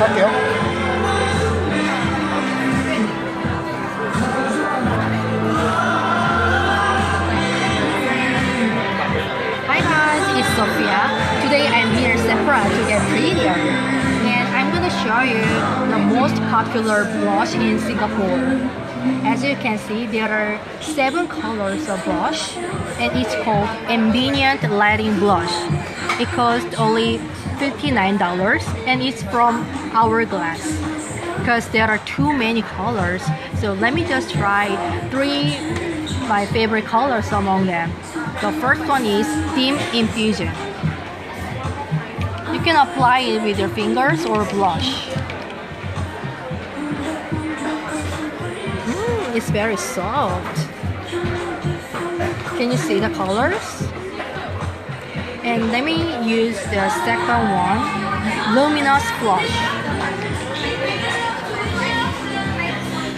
할게요. Hi guys, it's Sophia. Today I'm here Sephora to get prettier. And I'm gonna show you the most popular blush in Singapore. As you can see, there are 7 colors of blush and it's called Ambient Lighting Blush. It costs only $59 and it's from Hourglass. Because there are too many colors, so let me just try 3 my favorite colors among them. The first one is nTHEM Infusion. You can apply it with your fingers or blush. It's very soft. Can you see the colors? And let me use the second one, Luminous Blush.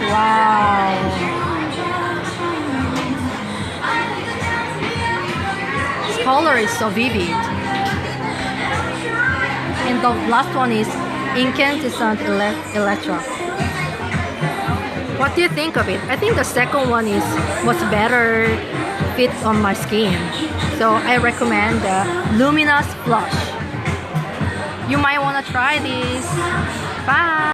Wow. This color is so vivid. And the last one is Incandescent Electra. What do you think of it? I think the second one was better fit on my skin. So I recommend the Luminous Blush. You might want to try this. Bye!